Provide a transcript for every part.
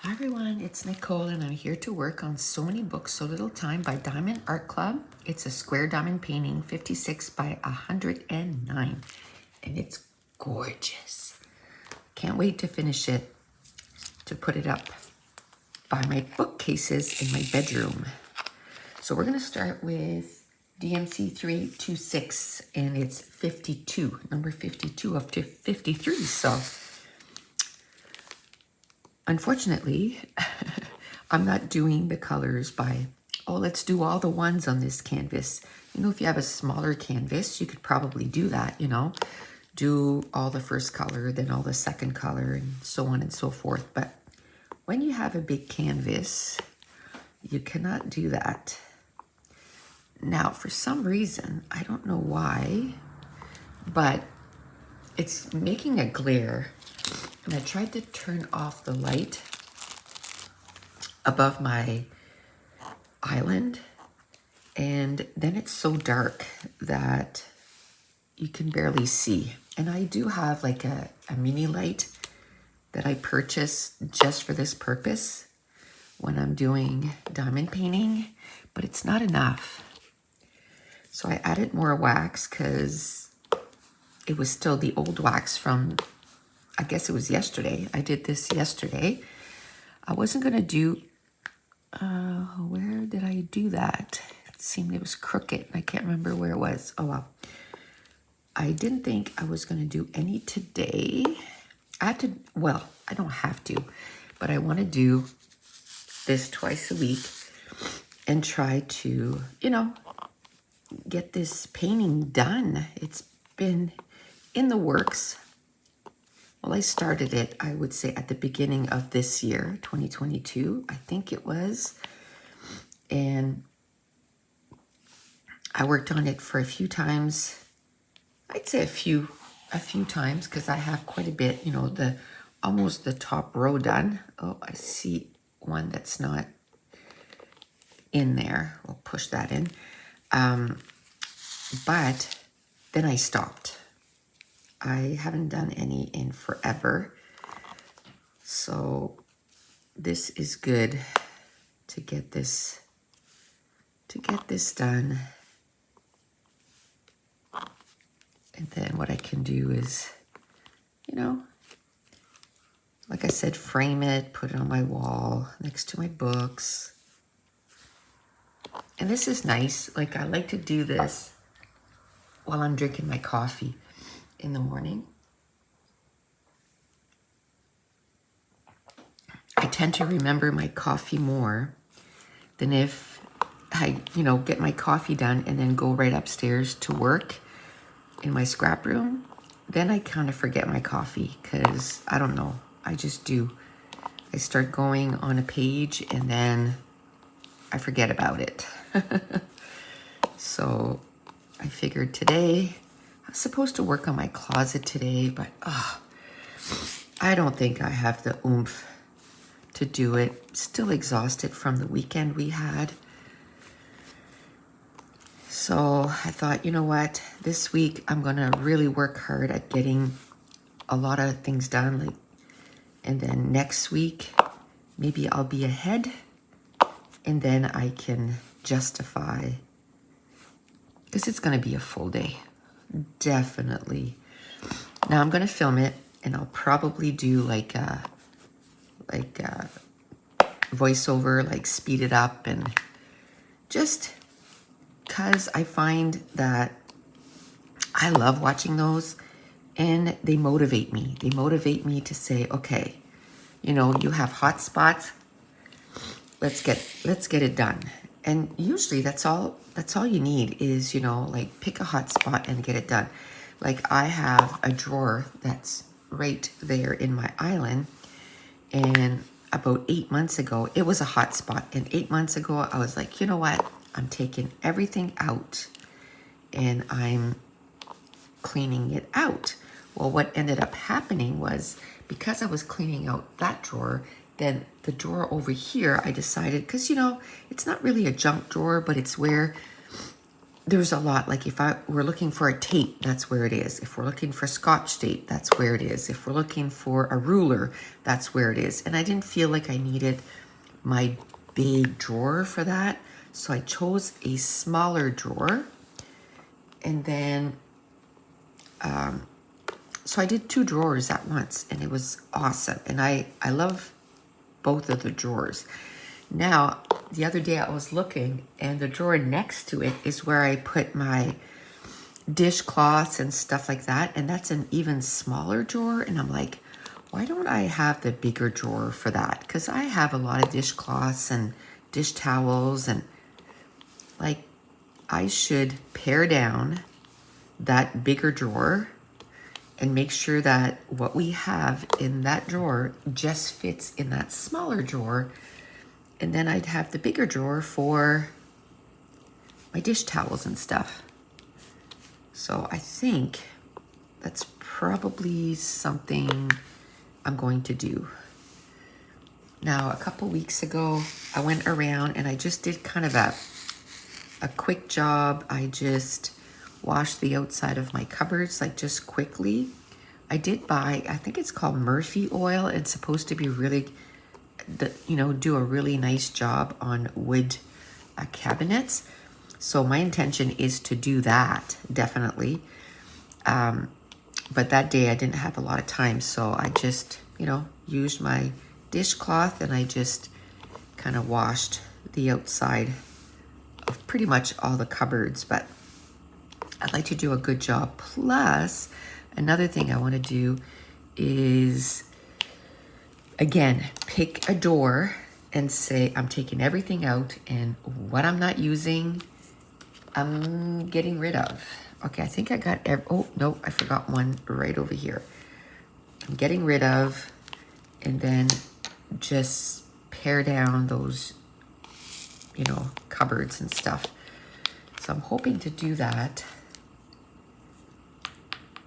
Hi everyone, it's Nicole and I'm here to work on So Many Books, So Little Time by Diamond Art Club. It's a square diamond painting, 56 by 109, and it's gorgeous. Can't wait to finish it, to put it up by my bookcases in my bedroom. So we're gonna start with DMC 326 and it's 52, number 52 up to 53. So unfortunately, I'm not doing the colors by, oh, let's do all the ones on this canvas. You know, if you have a smaller canvas, you could probably do that, you know, do all the first color, then all the second color, and so on and so forth. But when you have a big canvas, you cannot do that. Now, for some reason, I don't know why, but it's making a glare. And I tried to turn off the light above my island, and then it's so dark that you can barely see. And I do have like a mini light that I purchased just for this purpose when I'm doing diamond painting, but it's not enough. So I added more wax because it was still the old wax from, I guess it was yesterday. I did this yesterday. I wasn't gonna do, where did I do that? It seemed it was crooked. I can't remember where it was. Oh well. I didn't think I was gonna do any today. I have to, well, I don't have to, but I wanna do this twice a week and try to, you know, get this painting done. It's been in the works. Well, I started it, I would say, at the beginning of this year, 2022, I think it was. And I worked on it for a few times. I'd say a few times because I have quite a bit, you know, almost the top row done. Oh, I see one that's not in there. We'll push that in. But then I stopped. I haven't done any in forever. So this is good to get this done. And then what I can do is, you know, like I said, frame it, put it on my wall next to my books. And this is nice. Like, I like to do this while I'm drinking my coffee in the morning. I tend to remember my coffee more than if I, you know, get my coffee done and then go right upstairs to work in my scrap room. Then I kind of forget my coffee because, I don't know, I just do. I start going on a page and then I forget about it. So I figured today, I was supposed to work on my closet today, but I don't think I have the oomph to do it. Still exhausted from the weekend we had. So I thought, you know what, this week I'm gonna really work hard at getting a lot of things done. Like, and then next week, maybe I'll be ahead and then I can justify, because it's gonna be a full day, definitely. Now I'm gonna film it and I'll probably do like a voiceover, like speed it up, and just because I find that I love watching those and they motivate me. They motivate me to say, okay, you know, you have hot spots, let's get it done. And usually that's all you need is, you know, like pick a hot spot and get it done. Like I have a drawer that's right there in my island, and about 8 months ago, it was a hot spot. And 8 months ago, I was like, you know what? I'm taking everything out and I'm cleaning it out. Well, what ended up happening was, because I was cleaning out that drawer, then the drawer over here, I decided, because, you know, it's not really a junk drawer, but it's where there's a lot. Like if we're looking for a tape, that's where it is. If we're looking for Scotch tape, that's where it is. If we're looking for a ruler, that's where it is. And I didn't feel like I needed my big drawer for that. So I chose a smaller drawer. And then, so I did 2 drawers at once, and it was awesome. And I love both of the drawers. Now, the other day I was looking, and the drawer next to it is where I put my dishcloths and stuff like that. And that's an even smaller drawer. And I'm like, why don't I have the bigger drawer for that? Because I have a lot of dishcloths and dish towels, and like I should pare down that bigger drawer and make sure that what we have in that drawer just fits in that smaller drawer. And then I'd have the bigger drawer for my dish towels and stuff. So I think that's probably something I'm going to do. Now, a couple weeks ago, I went around and I just did kind of a quick job. I just washed the outside of my cupboards, like just quickly. I did buy, I think it's called Murphy oil. It's supposed to be really, do a really nice job on wood cabinets. So my intention is to do that, definitely. But that day I didn't have a lot of time. So I just, used my dishcloth and I just kind of washed the outside of pretty much all the cupboards. But I'd like to do a good job. Plus, another thing I want to do is, again, pick a door and say, I'm taking everything out, and what I'm not using, I'm getting rid of. Okay, I think I got, oh, no, I forgot one right over here. I'm getting rid of, and then just pare down those, cupboards and stuff. So I'm hoping to do that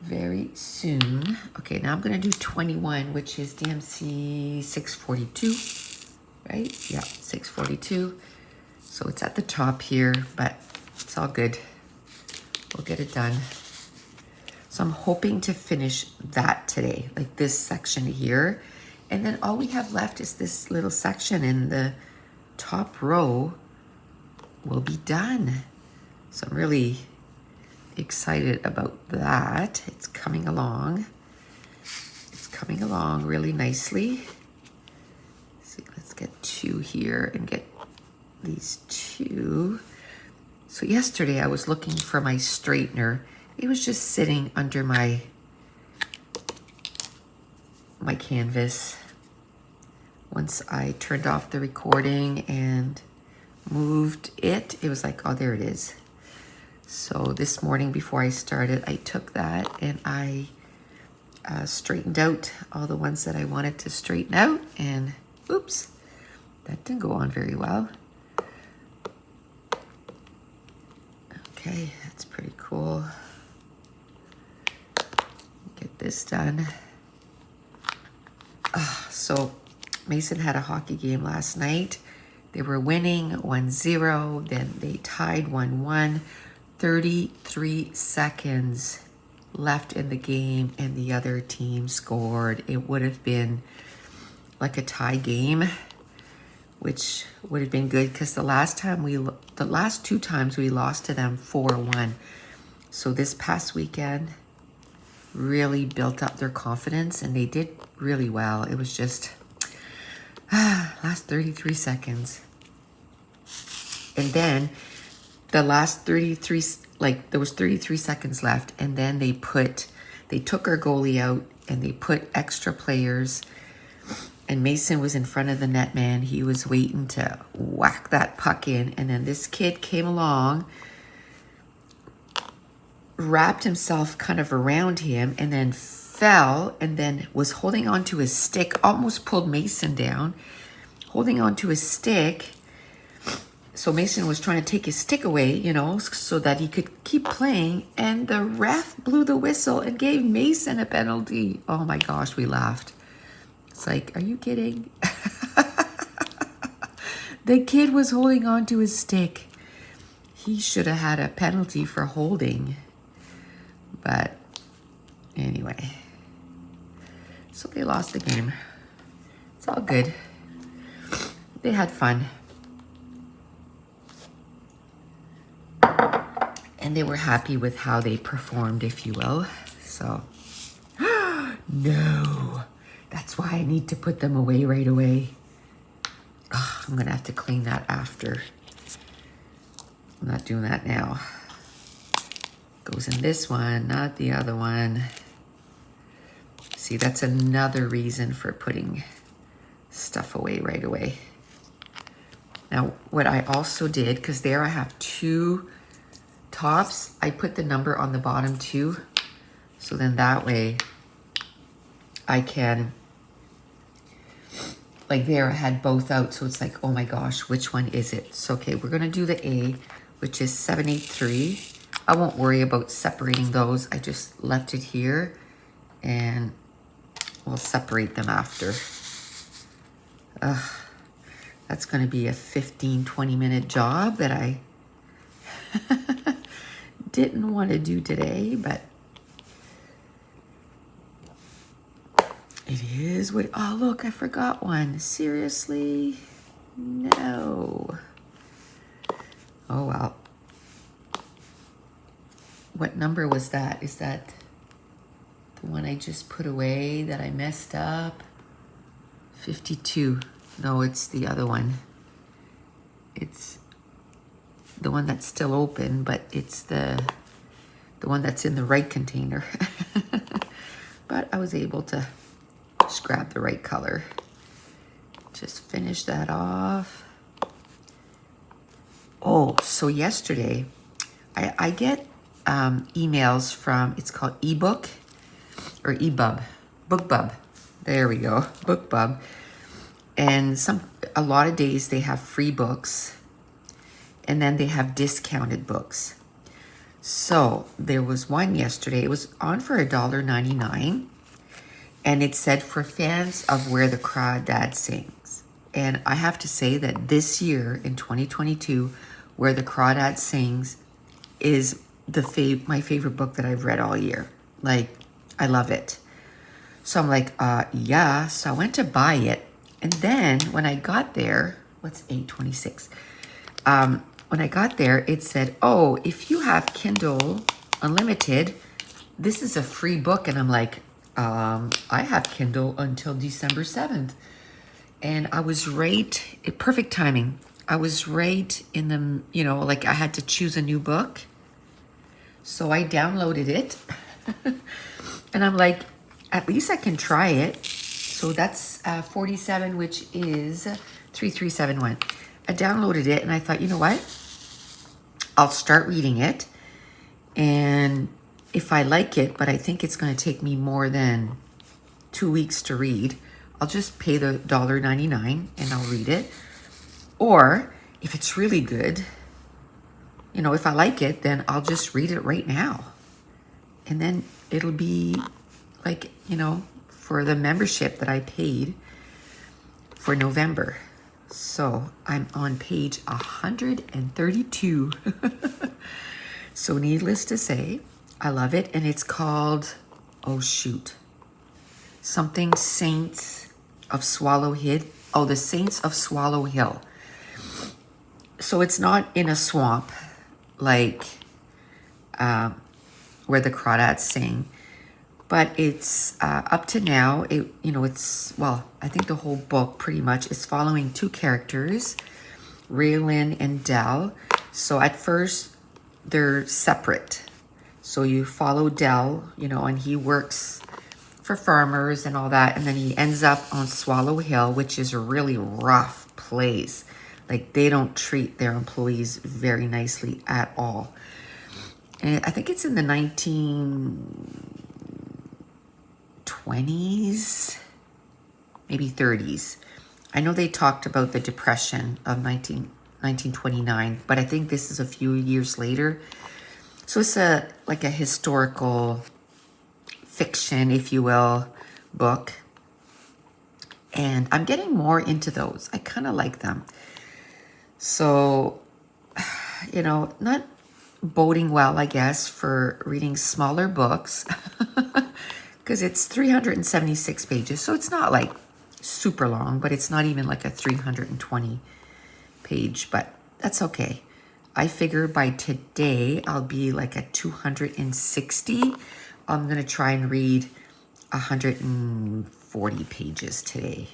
very soon. Okay, now I'm going to do 21, which is DMC 642, right? Yeah, 642. So it's at the top here, but it's all good. We'll get it done. So I'm hoping to finish that today, like this section here. And then all we have left is this little section in the top row will be done. So I'm really excited about that. It's coming along. It's coming along really nicely. So let's get 2 here and get these 2. So yesterday I was looking for my straightener. It was just sitting under my canvas. Once I turned off the recording and moved it, it was like, oh, there it is. So this morning before I started, I took that and I straightened out all the ones that I wanted to straighten out. And oops, that didn't go on very well. Okay, that's pretty cool. Get this done. So Mason had a hockey game last night. They were winning 1-0, then they tied 1-1. 33 seconds left in the game and the other team scored. It would have been like a tie game, which would have been good because the last 2 times we lost to them 4-1. So this past weekend really built up their confidence and they did really well. It was just last 33 seconds. And then the last 33, like there was 33 seconds left, and then they took our goalie out and they put extra players, and Mason was in front of the net man. He was waiting to whack that puck in, and then this kid came along, wrapped himself kind of around him, and then fell, and then was holding onto his stick, almost pulled Mason down, holding onto his stick. So Mason was trying to take his stick away, so that he could keep playing. And the ref blew the whistle and gave Mason a penalty. Oh my gosh, we laughed. It's like, are you kidding? The kid was holding on to his stick. he should have had a penalty for holding. But anyway, so they lost the game. It's all good. They had fun. And they were happy with how they performed, if you will. So, no. That's why I need to put them away right away. Oh, I'm going to have to clean that after. I'm not doing that now. Goes in this one, not the other one. See, that's another reason for putting stuff away right away. Now, what I also did, because there I have 2 tops, I put the number on the bottom too. So then that way I can, like there I had both out. So it's like, oh my gosh, which one is it? So, okay, we're gonna do the A, which is 783. I won't worry about separating those. I just left it here and we'll separate them after. That's gonna be a 15-20 minute job that I didn't want to do today, but it is what, oh look, I forgot one. Seriously? No. Oh well. What number was that? Is that the one I just put away that I messed up? 52. No, it's the other one. It's the one that's still open, but it's the one that's in the right container. But I was able to just grab the right color. Just finish that off. Oh, so yesterday I get emails from, it's called ebook or ebub, bookbub. There we go, bookbub. And a lot of days they have free books, and then they have discounted books. So there was one yesterday. It was on for $1.99, and it said for fans of Where the Crawdad Sings. And I have to say that this year in 2022, Where the Crawdad Sings is my favorite book that I've read all year. Like, I love it. So I'm like, yeah. So I went to buy it. And then when I got there, what's 8:26? When I got there, it said, oh, if you have Kindle Unlimited, this is a free book. And I'm like, I have Kindle until December 7th. And I was perfect timing. I was right in the, like I had to choose a new book. So I downloaded it. And I'm like, at least I can try it. So that's 47, which is 3371. I downloaded it and I thought, you know what? I'll start reading it. And if I like it, but I think it's going to take me more than 2 weeks to read, I'll just pay the $1.99 and I'll read it. Or if it's really good, if I like it, then I'll just read it right now. And then it'll be like, for the membership that I paid for November. So I'm on page 132. So needless to say, I love it. And it's called, oh shoot, something Saints of Swallow Hill. Oh, the Saints of Swallow Hill. So it's not in a swamp like Where the Crawdads Sing. But it's up to now, I think the whole book pretty much is following 2 characters, Raylan and Dell. So at first, they're separate. So you follow Dell, and he works for farmers and all that. And then he ends up on Swallow Hill, which is a really rough place. Like, they don't treat their employees very nicely at all. And I think it's in the 1920s, maybe 30s. I know they talked about the Depression of 1929, but I think this is a few years later. So it's like a historical fiction, if you will, book. And I'm getting more into those. I kind of like them. So you know, not boding well, I guess, for reading smaller books because it's 376 pages. So it's not like super long, but it's not even like a 320 page, but that's okay. I figure by today I'll be like at 260. I'm going to try and read 140 pages today.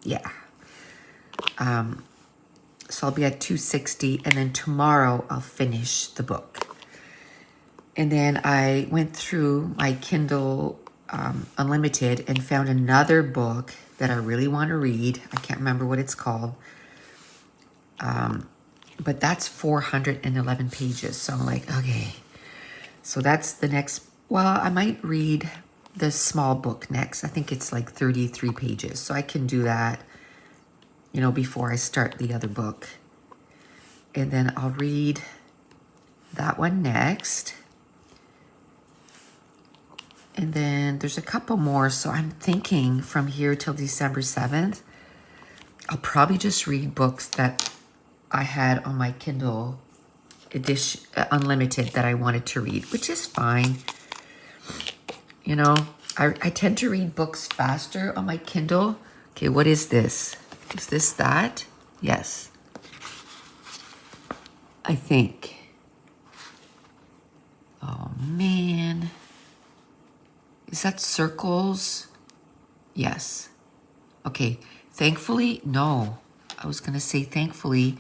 Yeah. So I'll be at 260, and then tomorrow I'll finish the book. And then I went through my Kindle Unlimited and found another book that I really want to read. I can't remember what it's called. But that's 411 pages. So I'm like, okay. So that's the next. Well, I might read the small book next. I think it's like 33 pages. So I can do that, you know, before I start the other book. And then I'll read that one next. And then there's a couple more. So I'm thinking from here till December 7th, I'll probably just read books that I had on my Kindle edition Unlimited that I wanted to read, which is fine. You know, I tend to read books faster on my Kindle. Okay, what is this? Is this that? Yes. I think. Oh, man. Is that circles? Yes. Okay, thankfully, no. I was going to say thankfully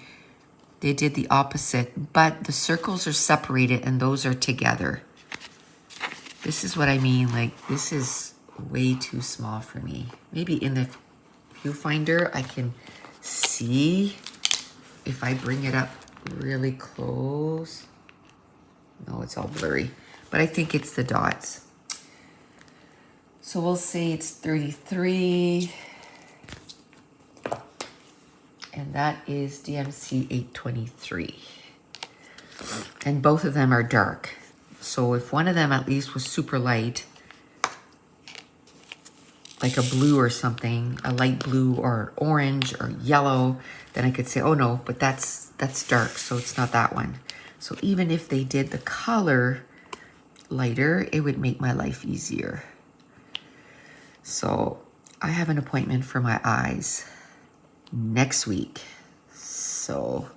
they did the opposite, but the circles are separated and those are together. This is what I mean. Like, this is way too small for me. Maybe in the viewfinder, I can see if I bring it up really close. No, it's all blurry, but I think it's the dots. So we'll say it's 33. And that is DMC 823. And both of them are dark. So if one of them at least was super light, like a blue or something, a light blue or orange or yellow, then I could say, oh no, but that's dark, so it's not that one. So even if they did the color lighter, it would make my life easier. So I have an appointment for my eyes next week. So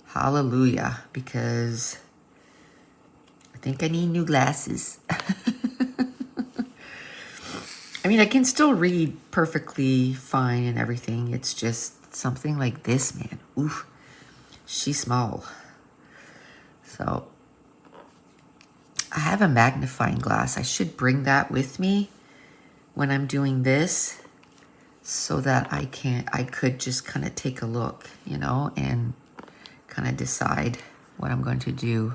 hallelujah, because I think I need new glasses. I mean, I can still read perfectly fine and everything. It's just something like this, man. Oof, she's small. So I have a magnifying glass. I should bring that with me when I'm doing this, so that I could just kind of take a look, you know, and kind of decide what I'm going to do.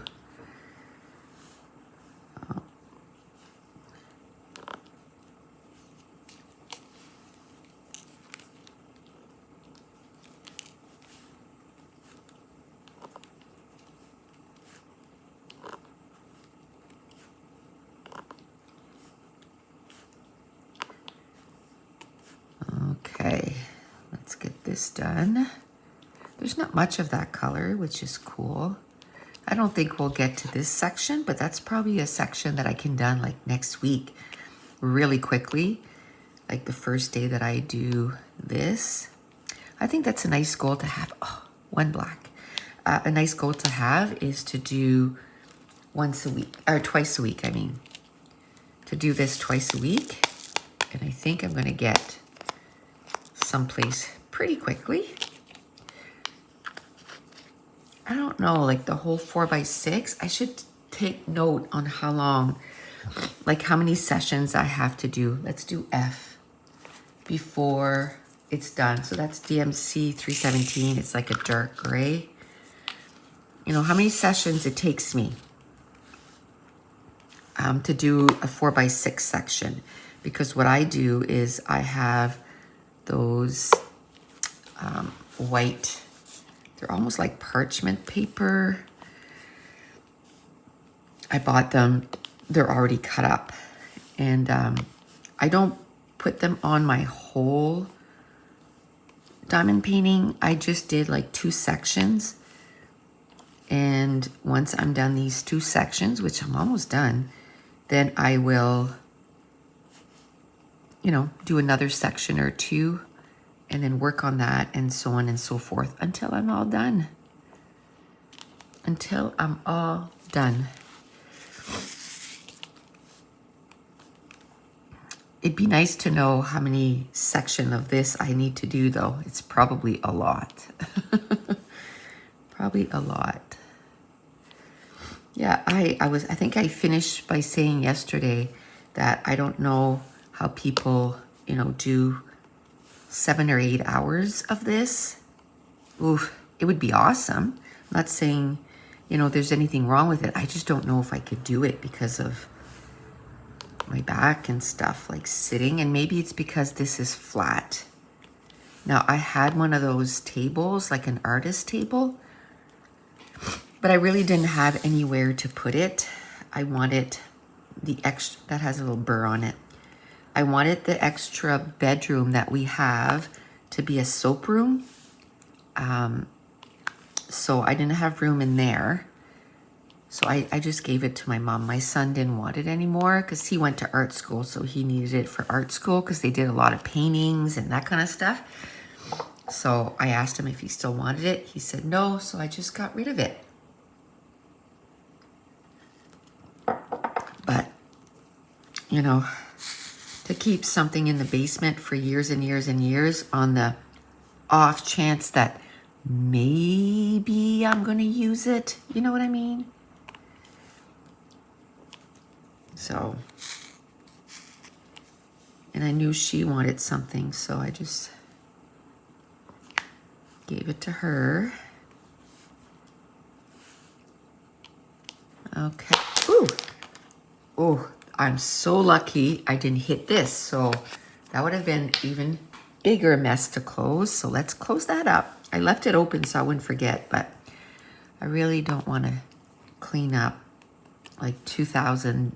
Okay, let's get this done. There's not much of that color, which is cool. I don't think we'll get to this section, but that's probably a section that I can done like next week really quickly, like the first day that I do this. I think that's a nice goal to have. Oh, one black. A nice goal to have is to do once a week, or twice a week, I mean. To do this twice a week. And I think I'm going to get someplace pretty quickly. I don't know, like the whole 4x6, I should take note on how long, like how many sessions I have to do. Let's do F before it's done. So that's DMC 317. It's like a dark gray. You know, how many sessions it takes me to do a 4x6 section. Because what I do is I have those white, they're almost like parchment paper. I bought them, they're already cut up. And I don't put them on my whole diamond painting. I just did like 2 sections. And once I'm done these 2 sections, which I'm almost done, then I will, you know, do another section or 2 and then work on that and so on and so forth until I'm all done. Until I'm all done. It'd be nice to know how many section of this I need to do though. It's probably a lot. Probably a lot. Yeah, I think I finished by saying yesterday that I don't know how people, you know, do 7 or 8 hours of this. Oof, it would be awesome. I'm not saying, you know, there's anything wrong with it. I just don't know if I could do it because of my back and stuff, like sitting. And maybe it's because this is flat. Now, I had one of those tables, like an artist table, but I really didn't have anywhere to put it. I wanted the extra, that has a little burr on it. I wanted the extra bedroom that we have to be a soap room. So I didn't have room in there. So I just gave it to my mom. My son didn't want it anymore because he went to art school. So he needed it for art school because they did a lot of paintings and that kind of stuff. So I asked him if he still wanted it. He said no, so I just got rid of it. But, you know, to keep something in the basement for years and years and years on the off chance that maybe I'm going to use it. You know what I mean? So, and I knew she wanted something, so I just gave it to her. Okay. Ooh. Oh, I'm so lucky I didn't hit this. So that would have been even bigger mess to close. So let's close that up. I left it open so I wouldn't forget, but I really don't want to clean up like 2,000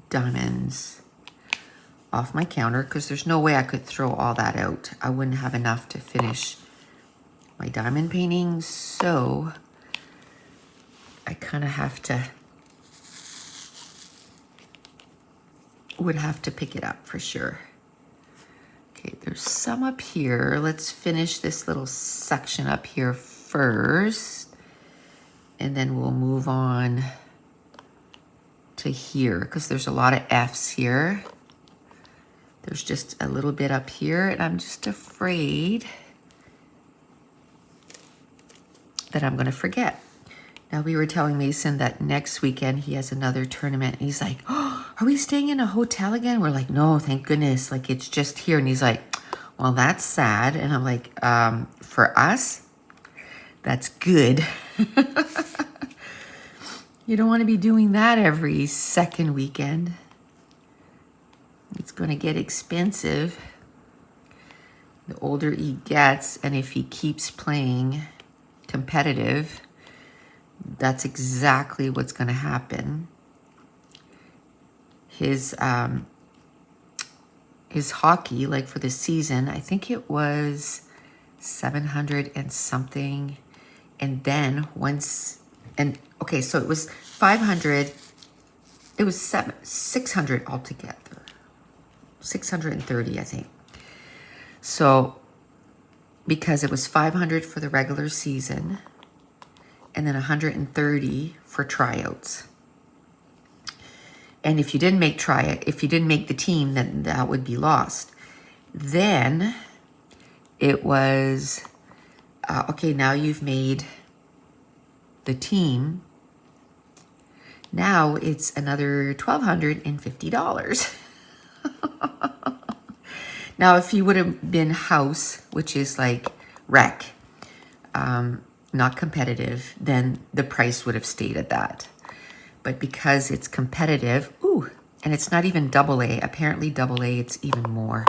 diamonds off my counter because there's no way I could throw all that out. I wouldn't have enough to finish my diamond painting. So I kind of would have to pick it up for sure. Okay, there's some up here. Let's finish this little section up here first. And then we'll move on to here because there's a lot of F's here. There's just a little bit up here and I'm just afraid that I'm going to forget. Now we were telling Mason that next weekend he has another tournament. And he's like, oh, are we staying in a hotel again? We're like, no, thank goodness. Like it's just here. And he's like, well, that's sad. And I'm like, for us, that's good. You don't want to be doing that every second weekend. It's going to get expensive the older he gets. And if he keeps playing competitive, that's exactly what's going to happen. His hockey, like for the season, I think it was 700 and something. And then once, and okay, so it was 500, it was 600 altogether. 630, I think. So, because it was 500 for the regular season, and then 130 for tryouts. And if you didn't make if you didn't make the team, then that would be lost. Then it was, okay, now you've made the team. Now it's another $1,250. Now, if you would have been house, which is like rec, not competitive, then the price would have stayed at that. But because it's competitive, ooh, and it's not even AA. Apparently AA, it's even more.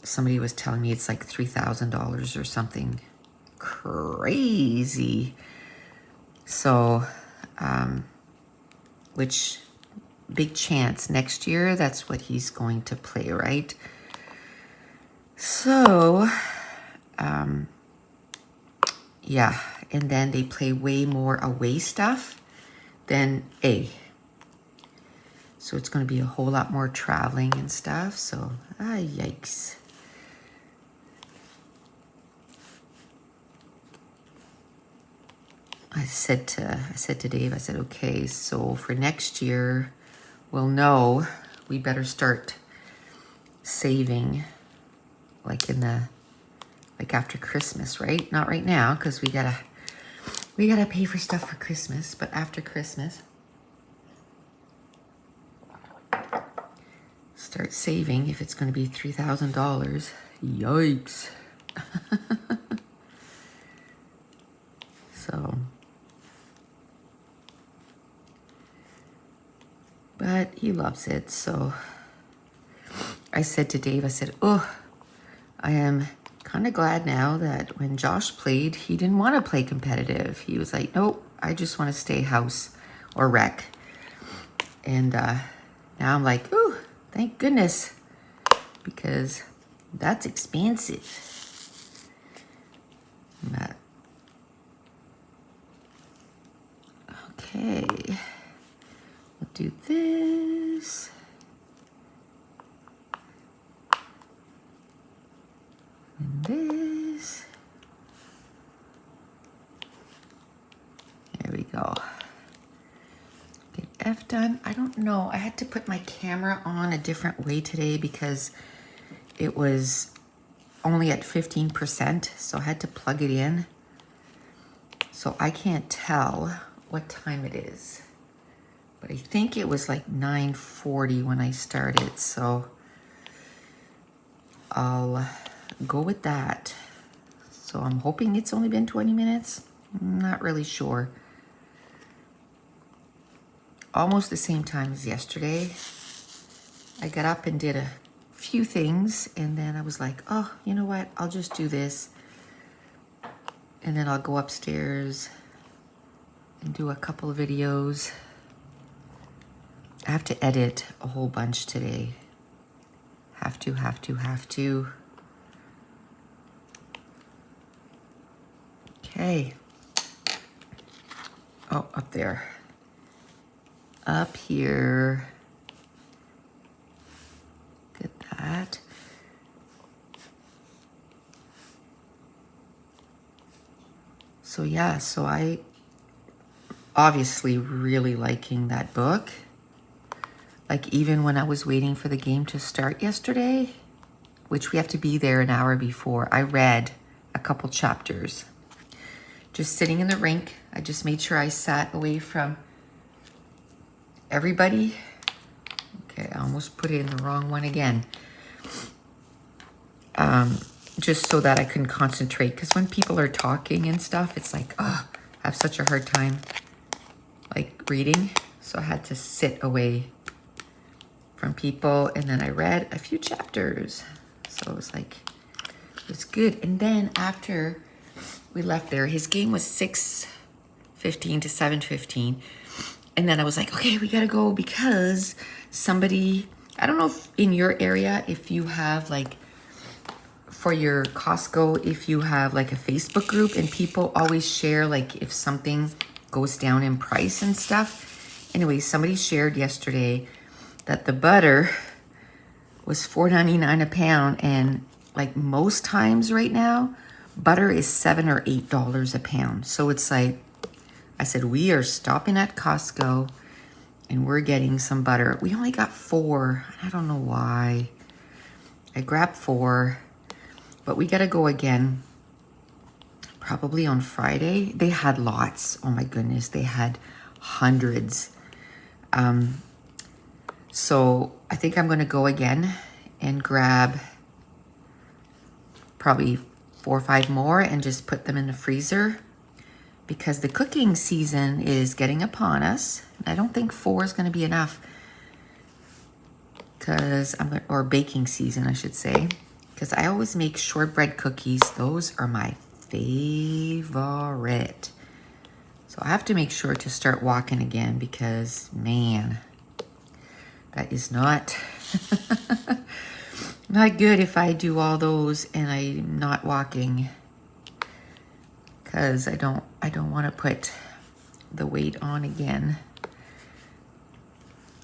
Somebody was telling me it's like $3,000 or something crazy. So, which big chance next year, that's what he's going to play, right? So, Yeah, and then they play way more away stuff than A. So it's going to be a whole lot more traveling and stuff. So, yikes. I said to Dave, I said, okay, so for next year, we'll know we better start saving like after Christmas, right? Not right now, because we gotta pay for stuff for Christmas, but after Christmas, start saving if it's going to be $3,000. Yikes. So, but he loves it. So I said to Dave, I said, oh, I am kind of glad now that when Josh played, he didn't want to play competitive. He was like, nope, I just want to stay house or rec. And now I'm like, ooh, thank goodness, because that's expensive. But, okay, we'll do this. And this. There we go. Get F done. I don't know. I had to put my camera on a different way today because it was only at 15%. So I had to plug it in. So I can't tell what time it is. But I think it was like 9:40 when I started. So I'll go with that. So I'm hoping it's only been 20 minutes. I'm not really sure. Almost the same time as yesterday. I got up and did a few things, and then I was like, oh, you know what? I'll just do this. And then I'll go upstairs and do a couple of videos. I have to edit a whole bunch today. Have to. Okay. Oh, up there. Up here. Get that. So yeah, so I obviously really liking that book. Like even when I was waiting for the game to start yesterday, which we have to be there an hour before, I read a couple chapters. Just sitting in the rink. I just made sure I sat away from everybody. Okay, I almost put it in the wrong one again. Just so that I can concentrate. Because when people are talking and stuff, it's like, oh, I have such a hard time like reading. So I had to sit away from people. And then I read a few chapters. So it was like, it was good. And then after we left there, his game was 6:15 to 7:15. And then I was like, okay, we gotta go because somebody, I don't know if in your area, if you have like, for your Costco, if you have like a Facebook group and people always share like if something goes down in price and stuff. Anyway, somebody shared yesterday that the butter was $4.99 a pound, and like most times right now, butter is $7 or $8 a pound. So it's like, I said, we are stopping at Costco and we're getting some butter. We only got 4. I don't know why. I grabbed 4, but we gotta go again probably on Friday. They had lots. Oh my goodness, they had hundreds. So I think I'm gonna go again and grab probably 4 or 5 more and just put them in the freezer because the cooking season is getting upon us. I don't think 4 is gonna be enough or baking season, I should say, because I always make shortbread cookies. Those are my favorite. So I have to make sure to start walking again because, man, that is not not good if I do all those and I'm not walking, because I don't want to put the weight on again.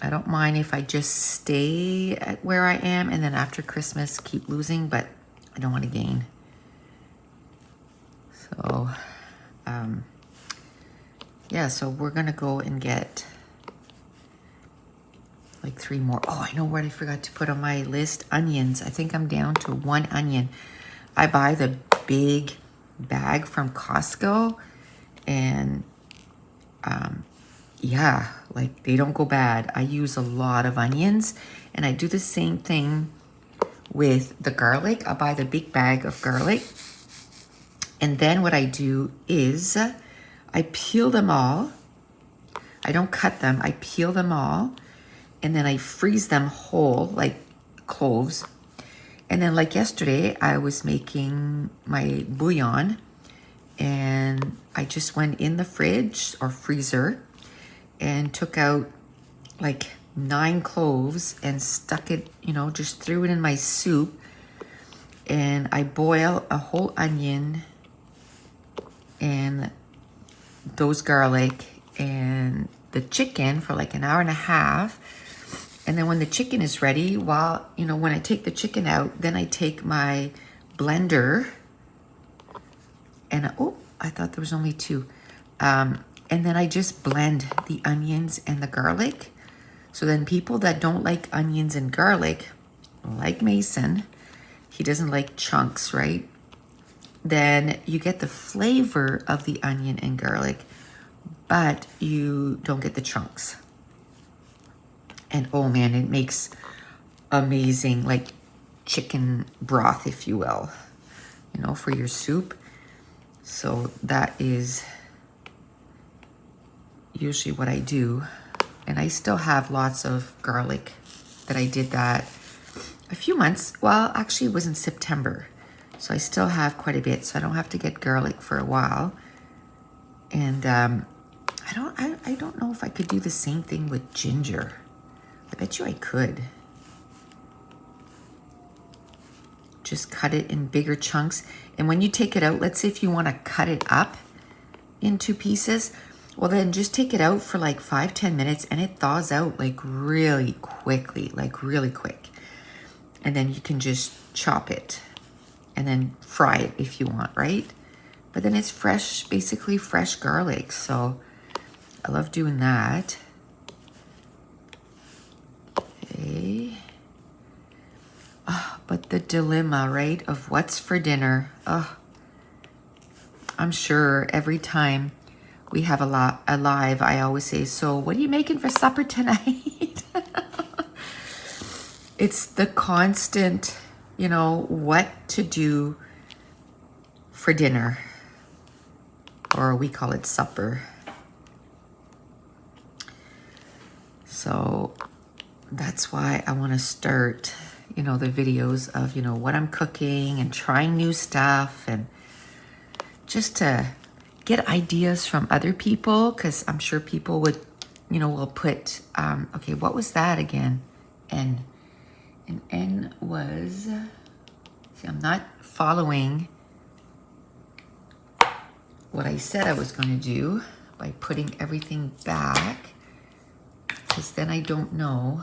I don't mind if I just stay at where I am and then after Christmas keep losing, but I don't want to gain. So, yeah, so we're going to go and get like 3 more. Oh, I know what I forgot to put on my list. Onions. I think I'm down to 1 onion. I buy the big bag from Costco and yeah, like they don't go bad. I use a lot of onions and I do the same thing with the garlic. I buy the big bag of garlic and then what I do is I peel them all. I don't cut them. I peel them all and then I freeze them whole like cloves. And then like yesterday, I was making my bouillon and I just went in the fridge or freezer and took out like 9 cloves and stuck it, you know, just threw it in my soup. And I boil a whole onion and those garlic and the chicken for like an hour and a half. And then when the chicken is ready, while, you know, when I take the chicken out, then I take my blender and, oh, I thought there was only 2. And then I just blend the onions and the garlic. So then people that don't like onions and garlic, like Mason, he doesn't like chunks, right? Then you get the flavor of the onion and garlic, but you don't get the chunks. And oh man, it makes amazing like chicken broth, if you will, you know, for your soup. So that is usually what I do. And I still have lots of garlic that I did that a few months. Well, actually it was in September. So I still have quite a bit. So I don't have to get garlic for a while. And I don't know if I could do the same thing with ginger. I bet you I could. Just cut it in bigger chunks. And when you take it out, let's say if you want to cut it up into pieces, well then just take it out for like 5-10 minutes and it thaws out like really quickly, like really quick. And then you can just chop it and then fry it if you want, right? But then it's fresh, basically fresh garlic. So I love doing that. Okay. Oh, but the dilemma, right, of what's for dinner. Oh, I'm sure every time we have a live, I always say, so what are you making for supper tonight? It's the constant, you know, what to do for dinner, or we call it supper. So that's why I want to start, you know, the videos of, you know, what I'm cooking and trying new stuff and just to get ideas from other people, because I'm sure people would, you know, will put, okay, what was that again? N. And N was, see, I'm not following what I said I was going to do by putting everything back, because then I don't know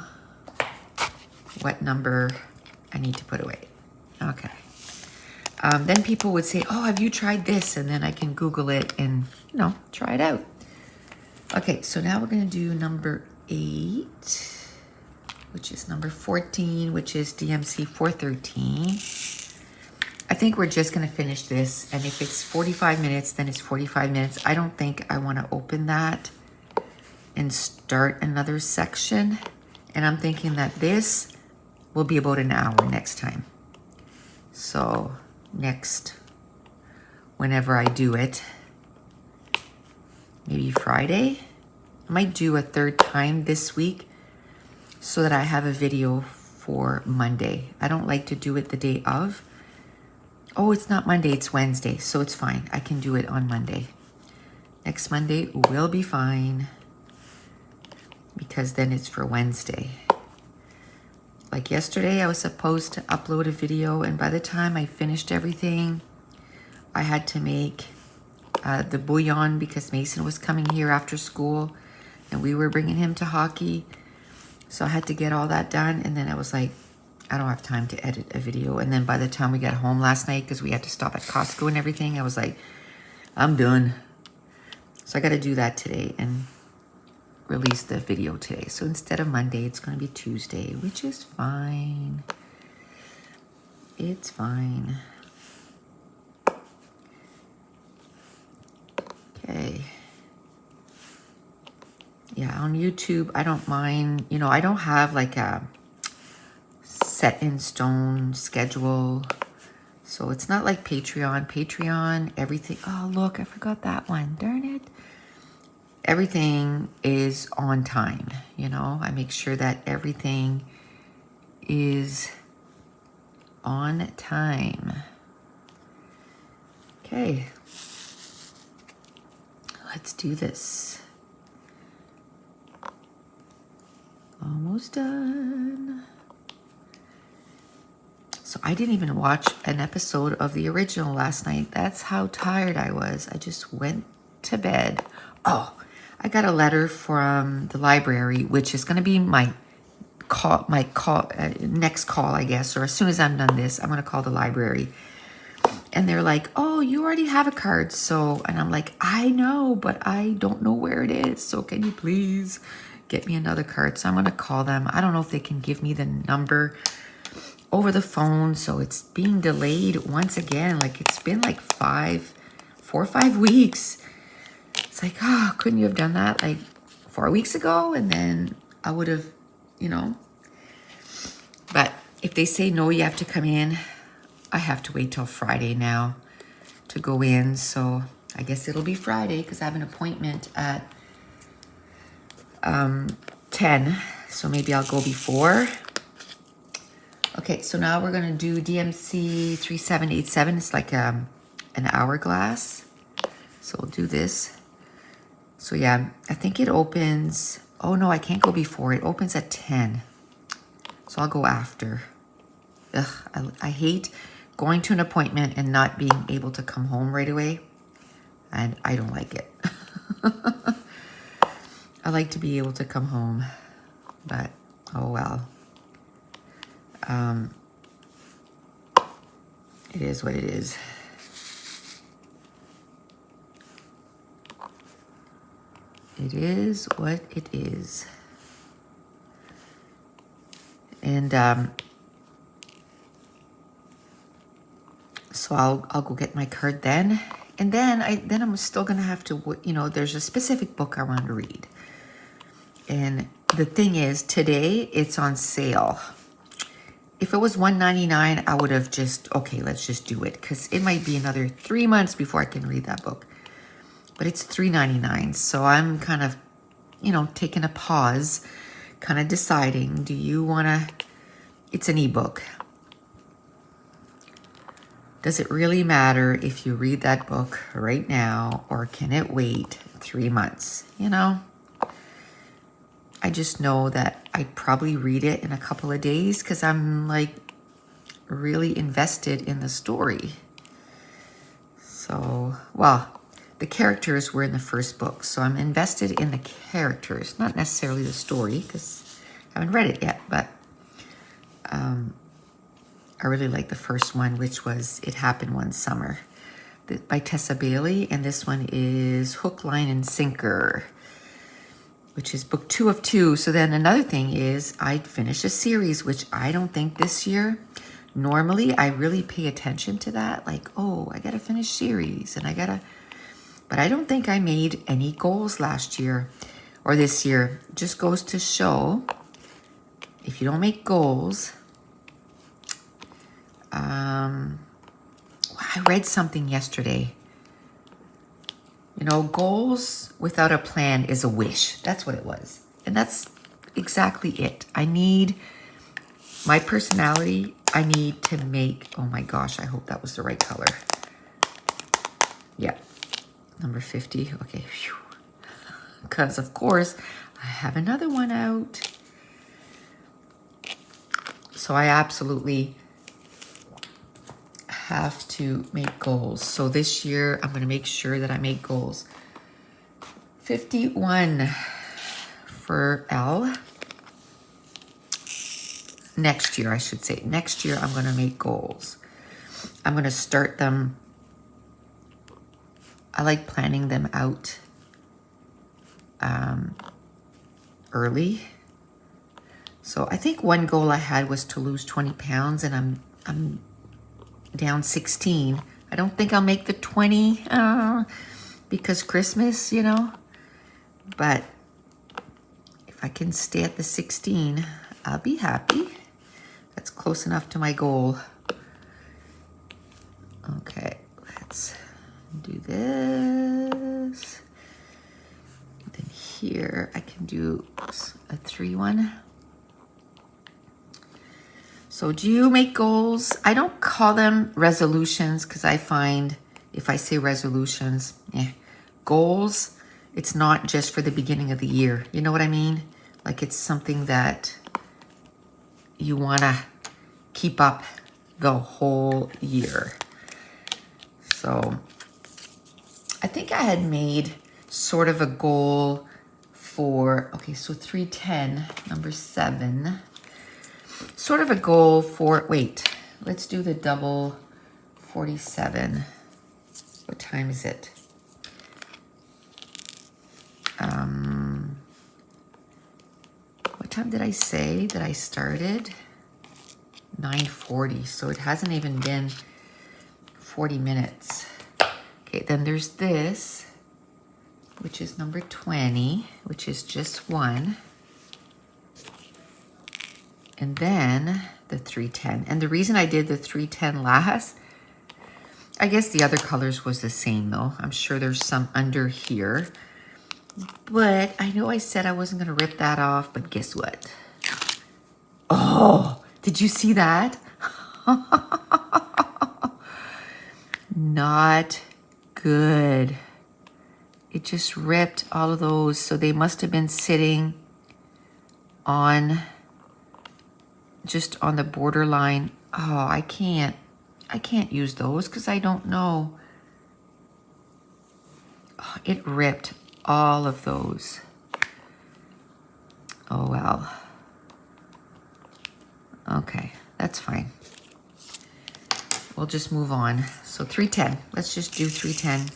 what number I need to put away. Okay. Then people would say, oh, have you tried this? And then I can Google it and, you know, try it out. Okay, so now we're going to do number 8, which is number 14, which is DMC 413. I think we're just going to finish this. And if it's 45 minutes, then it's 45 minutes. I don't think I want to open that and start another section. And I'm thinking that this will be about an hour next time. So next, whenever I do it, maybe Friday, I might do a 3rd time this week so that I have a video for Monday. I don't like to do it the day of. Oh, it's not Monday, it's Wednesday, so it's fine. I can do it on Monday. Next Monday will be fine because then it's for Wednesday. Like yesterday, I was supposed to upload a video, and by the time I finished everything, I had to make the bouillon because Mason was coming here after school and we were bringing him to hockey. So I had to get all that done. And then I was like, I don't have time to edit a video. And then by the time we got home last night, because we had to stop at Costco and everything, I was like, I'm done. So I got to do that today and release the video today. So instead of Monday, it's going to be Tuesday, which is fine. It's fine. Okay. Yeah, on YouTube, I don't mind. You know, I don't have like a set in stone schedule. So it's not like Patreon. Patreon, everything. Oh, look, I forgot that one. Darn it. Everything is on time. You know, I make sure that everything is on time. Okay. Let's do this. Almost done. So I didn't even watch an episode of the original last night. That's how tired I was. I just went to bed. Oh, I got a letter from the library, which is going to be my next call, I guess. Or as soon as I'm done this, I'm going to call the library. And they're like, oh, you already have a card. So, and I'm like, I know, but I don't know where it is. So can you please get me another card? So I'm going to call them. I don't know if they can give me the number over the phone. So it's being delayed once again. Like it's been like 4 or 5 weeks. It's like, oh, couldn't you have done that like 4 weeks ago? And then I would have, you know. But if they say no, you have to come in, I have to wait till Friday now to go in. So I guess it'll be Friday because I have an appointment at 10. So maybe I'll go before. Okay, so now we're going to do DMC 3787. It's like an hourglass. So we'll do this. So yeah, I think it opens. Oh no, I can't go before. It opens at 10. So I'll go after. Ugh, I hate going to an appointment and not being able to come home right away. And I don't like it. I like to be able to come home. But, oh well. It is what it is. It is what it is. And so I'll go get my card then. And then I'm still gonna have to, you know, there's a specific book I want to read. And the thing is, today it's on sale. If it was $1.99, I would have just, okay, let's just do it. Because it might be another 3 months before I can read that book. But it's $3.99. So I'm kind of, you know, taking a pause, kind of deciding, do you want to, it's an ebook. Does it really matter if you read that book right now, or can it wait 3 months? You know, I just know that I'd probably read it in a couple of days because I'm like really invested in the story. So, well, the characters were in the first book, so I'm invested in the characters, not necessarily the story because I haven't read it yet, but I really like the first one, which was It Happened One Summer by Tessa Bailey. And this one is Hook, Line, and Sinker, which is book 2 of 2. So then another thing is I'd finish a series, which I don't think this year. Normally, I really pay attention to that. Like, oh, I got to finish series and but I don't think I made any goals last year or this year. It just goes to show if you don't make goals, I read something yesterday. You know, goals without a plan is a wish. That's what it was. And that's exactly it. I need my personality. I need to make, oh my gosh, I hope that was the right color. Yeah, number 50. Okay. Because, of course, I have another one out. So I absolutely have to make goals. So this year, I'm going to make sure that I make goals. 51 for L. Next year, I should say. Next year, I'm going to make goals. I'm going to start them. I like planning them out early. So I think one goal I had was to lose 20 pounds, and I'm down 16. I don't think I'll make the 20 because Christmas, you know. But if I can stay at the 16, I'll be happy. That's close enough to my goal. Okay, let's do this. Then here I can do a 3-1. So do you make goals? I don't call them resolutions because I find if I say resolutions, goals, it's not just for the beginning of the year. You know what I mean? Like it's something that you want to keep up the whole year. So I think I had made sort of a goal for, okay, so 310, number 7. Sort of a goal for, wait, let's do the double 47. What time is it? What time did I say that I started? 9:40, so it hasn't even been 40 minutes. Okay, then there's this, which is number 20, which is just 1. And then the 310. And the reason I did the 310 last, I guess the other colors was the same though. I'm sure there's some under here. But I know I said I wasn't going to rip that off, but guess what? Oh, did you see that? Not good. It just ripped all of those. So they must have been sitting on, just on the borderline. Oh, I can't use those because I don't know. Oh, it ripped all of those. Oh, well. Okay, that's fine. We'll just move on. So 310, let's just do 310.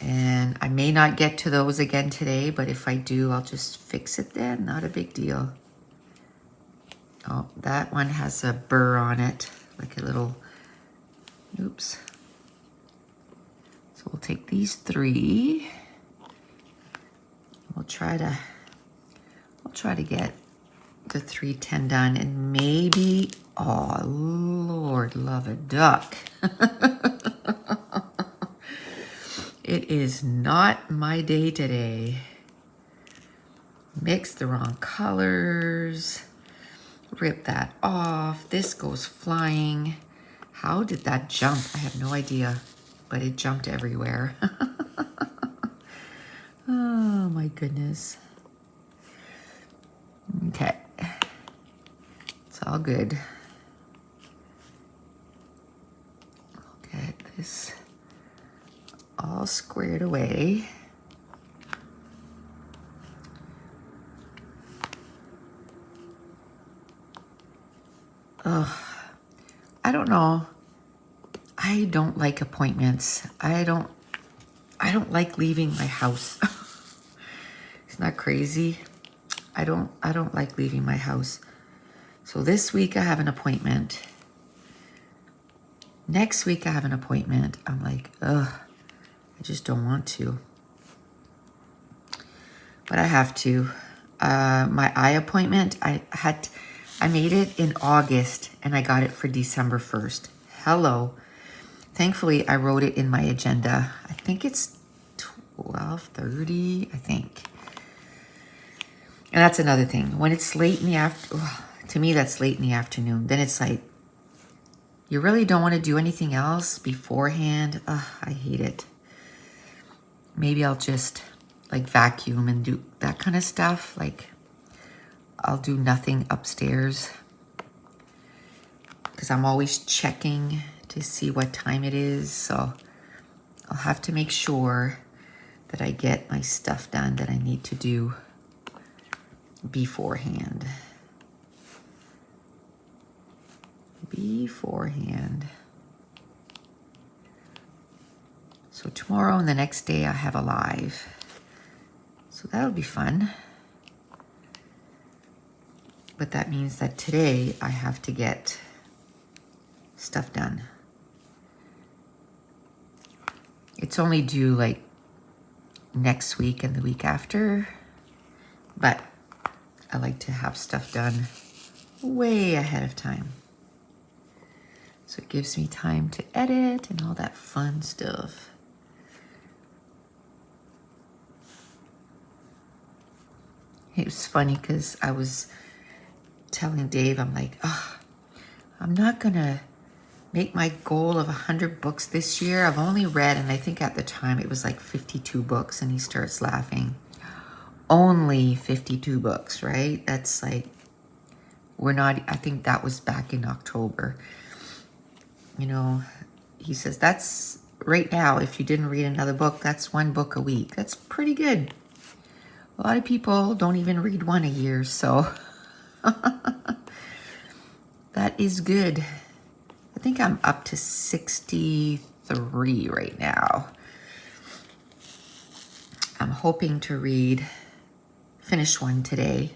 And I may not get to those again today, but if I do, I'll just fix it then. Not a big deal. Oh, that one has a burr on it, like a little, oops. So we'll take these 3. We'll try to get the 310 done, and maybe, oh Lord, love a duck. It is not my day today. Mix the wrong colors. Rip that off. This goes flying. How did that jump? I have no idea, but it jumped everywhere. Oh my goodness. Okay. It's all good. I'll get this all squared away. I don't know. I don't like appointments. I don't like leaving my house. It's not crazy. I don't like leaving my house. So this week I have an appointment. Next week I have an appointment. I'm like, ugh, I just don't want to. But I have to. My eye appointment, I made it in August and I got it for December 1st. Hello. Thankfully, I wrote it in my agenda. I think it's 12:30, I think. And that's another thing. When it's late in the afternoon, to me, that's late in the afternoon. Then it's like, you really don't want to do anything else beforehand. I hate it. Maybe I'll just like vacuum and do that kind of stuff. Like I'll do nothing upstairs. because I'm always checking to see what time it is. So I'll have to make sure that I get my stuff done that I need to do beforehand. So tomorrow and the next day I have a live. So that'll be fun. But that means that today I have to get stuff done. It's only due like next week and the week after, but I like to have stuff done way ahead of time. So it gives me time to edit and all that fun stuff. It was funny because I was telling Dave, I'm like, oh, I'm not gonna make my goal of 100 books this year. I've only read, and I think at the time it was like 52 books, and he starts laughing. Only 52 books, right? That's like, we're not, I think that was back in October. You know, he says, that's right now, if you didn't read another book, that's 1 book a week. That's pretty good. A lot of people don't even read 1 a year, so that is good. I think I'm up to 63 right now. I'm hoping to finish 1 today.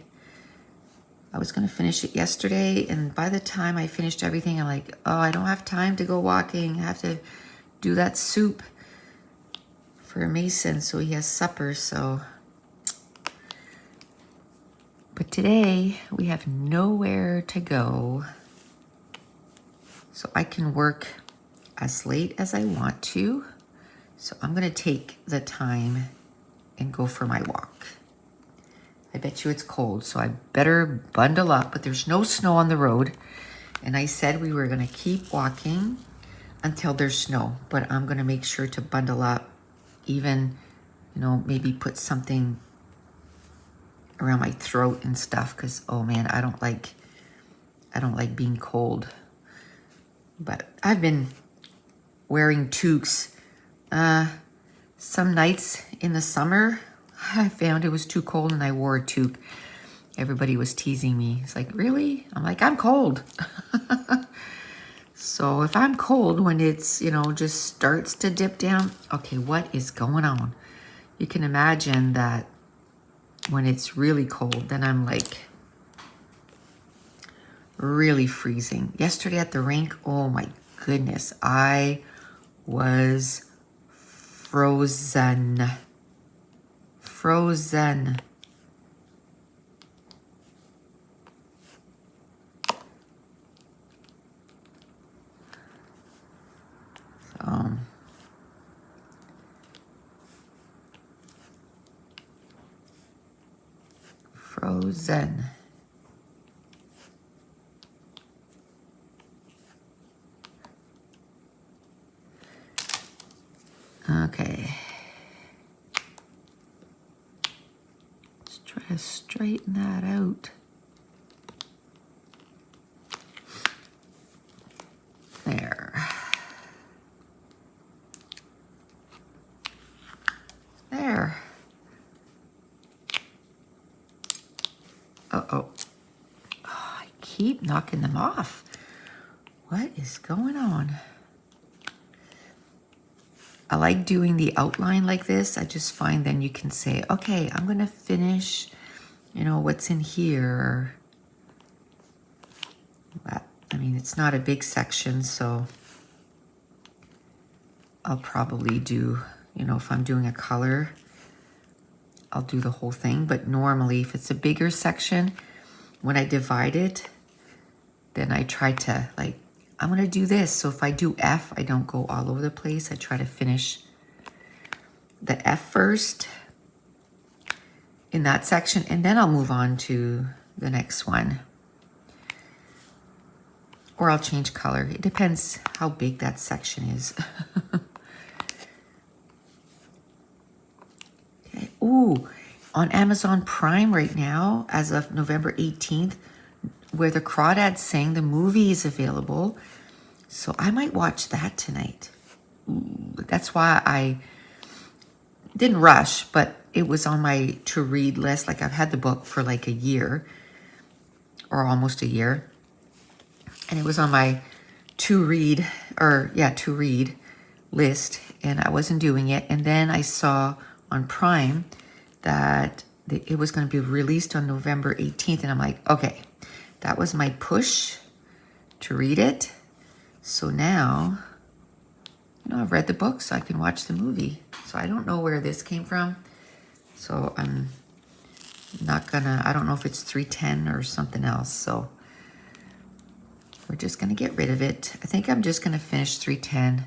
I was going to finish it yesterday, and by the time I finished everything, I'm like, oh, I don't have time to go walking. I have to do that soup for Mason so he has supper, so. But today, we have nowhere to go, so I can work as late as I want to. So I'm going to take the time and go for my walk. I bet you it's cold, so I better bundle up, but there's no snow on the road. And I said we were going to keep walking until there's snow, but I'm going to make sure to bundle up, even, you know, maybe put something around my throat and stuff, because oh man, I don't like being cold. But I've been wearing toques. Some nights in the summer, I found it was too cold and I wore a toque. Everybody was teasing me. It's like, really? I'm like, I'm cold. So if I'm cold when it's, you know, just starts to dip down, okay, what is going on? You can imagine that when it's really cold, then I'm like really freezing. Yesterday at the rink, oh my goodness, I was frozen. Frozen. So frozen. Okay. Let's try to straighten that out. There. There. Uh-oh. Oh, I keep knocking them off. What is going on? I like doing the outline like this. I just find then you can say, okay, I'm going to finish, you know, what's in here. But, I mean, it's not a big section, so I'll probably do, you know, if I'm doing a color, I'll do the whole thing. But normally, if it's a bigger section, when I divide it, then I try to, like, I'm going to do this. So if I do F, I don't go all over the place. I try to finish the F first in that section, and then I'll move on to the next one. Or I'll change color. It depends how big that section is. Okay. Ooh, on Amazon Prime right now, as of November 18th, Where the Crawdads Sing, the movie is available. So I might watch that tonight. Ooh, that's why I didn't rush, but it was on my to read list. Like I've had the book for like a year or almost a year. And it was on my to read list, and I wasn't doing it. And then I saw on Prime that it was going to be released on November 18th. And I'm like, okay, that was my push to read it. So now, I've read the book, so I can watch the movie. So I don't know where this came from. So I'm not gonna, I don't know if it's 310 or something else. So we're just gonna get rid of it. I think I'm just gonna finish 310.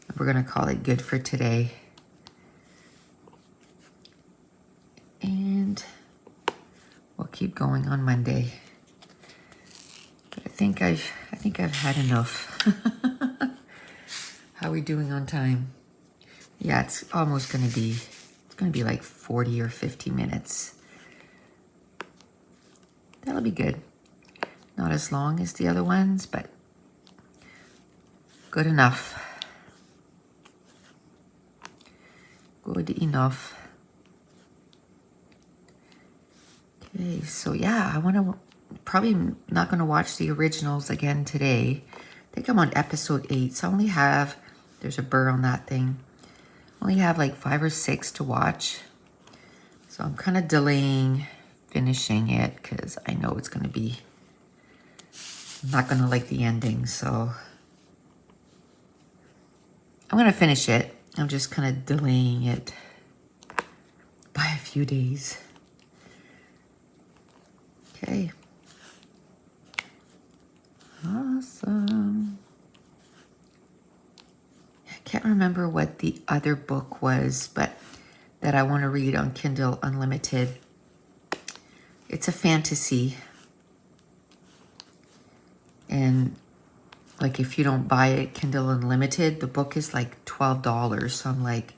And we're gonna call it good for today. And we'll keep going on Monday. But I think I've had enough. How are we doing on time? Yeah, it's gonna be like 40 or 50 minutes. That'll be good. Not as long as the other ones, but good enough. Good enough. Okay, so yeah, probably not gonna watch the originals again today. I think I'm on episode 8, so I only have, there's a burr on that thing. I only have like 5 or 6 to watch. So I'm kind of delaying finishing it because I know it's going to be, I'm not going to like the ending. So I'm going to finish it. I'm just kind of delaying it by a few days. Okay. Awesome. I can't remember what the other book was, but that I want to read on Kindle Unlimited. It's a fantasy. And like if you don't buy it Kindle Unlimited, the book is like $12. So I'm like,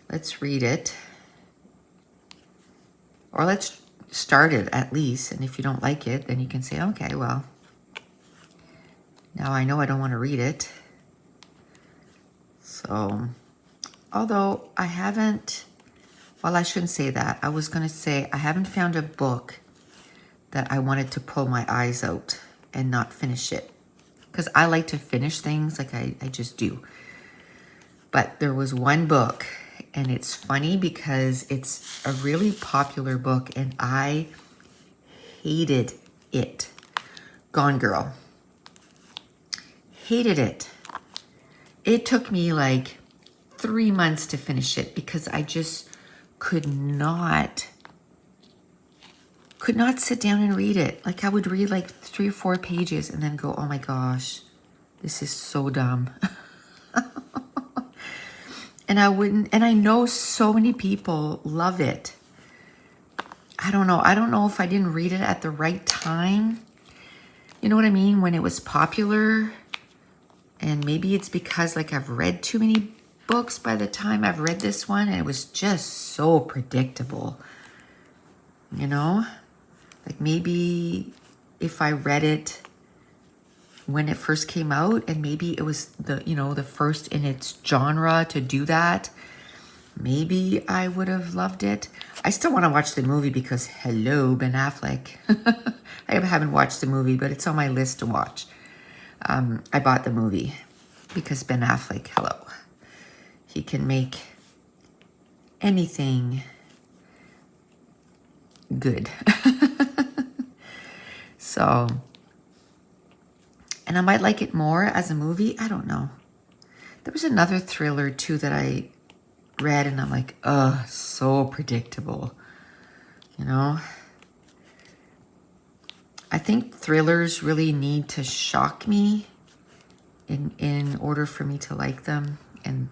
let's read it. Or let's start it at least. And if you don't like it, then you can say, okay, well, now I know I don't want to read it. So, although I haven't, well, I shouldn't say that. I was going to say I haven't found a book that I wanted to pull my eyes out and not finish it. Because I like to finish things, like I just do. But there was one book, and it's funny because it's a really popular book, and I hated it. Gone Girl. Hated it. It took me like 3 months to finish it because I just could not sit down and read it. Like I would read like 3 or 4 pages and then go, oh my gosh, this is so dumb. And I know so many people love it. I don't know if I didn't read it at the right time. You know what I mean? When it was popular. And maybe it's because like I've read too many books by the time I've read this one, and it was just so predictable. You know? Like maybe if I read it when it first came out, and maybe it was the first in its genre to do that, maybe I would have loved it. I still want to watch the movie because hello, Ben Affleck. I haven't watched the movie, but it's on my list to watch. I bought the movie because Ben Affleck, hello. He can make anything good. So, and I might like it more as a movie. I don't know. There was another thriller too that I read and I'm like, ugh, so predictable. You know? I think thrillers really need to shock me in order for me to like them. And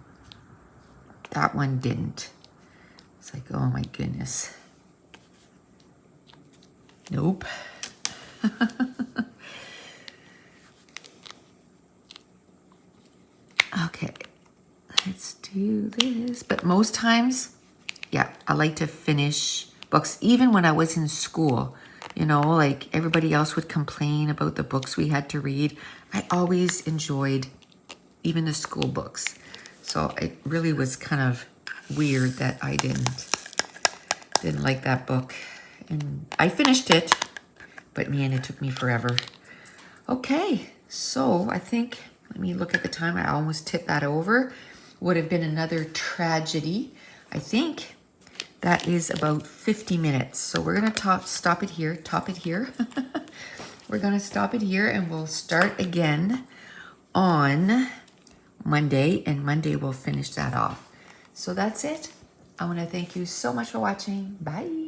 that one didn't. It's like, oh my goodness. Nope. Okay, let's do this. But most times, yeah, I like to finish books. Even when I was in school, You know, like everybody else would complain about the books we had to read. I always enjoyed even the school books. So it really was kind of weird that I didn't like that book. And I finished it, but man, it took me forever. Okay, so I think, let me look at the time. I almost tipped that over. Would have been another tragedy. I think that is about 50 minutes. So we're gonna stop it here. We're gonna stop it here and we'll start again on Monday, and Monday we'll finish that off. So that's it. I wanna thank you so much for watching. Bye.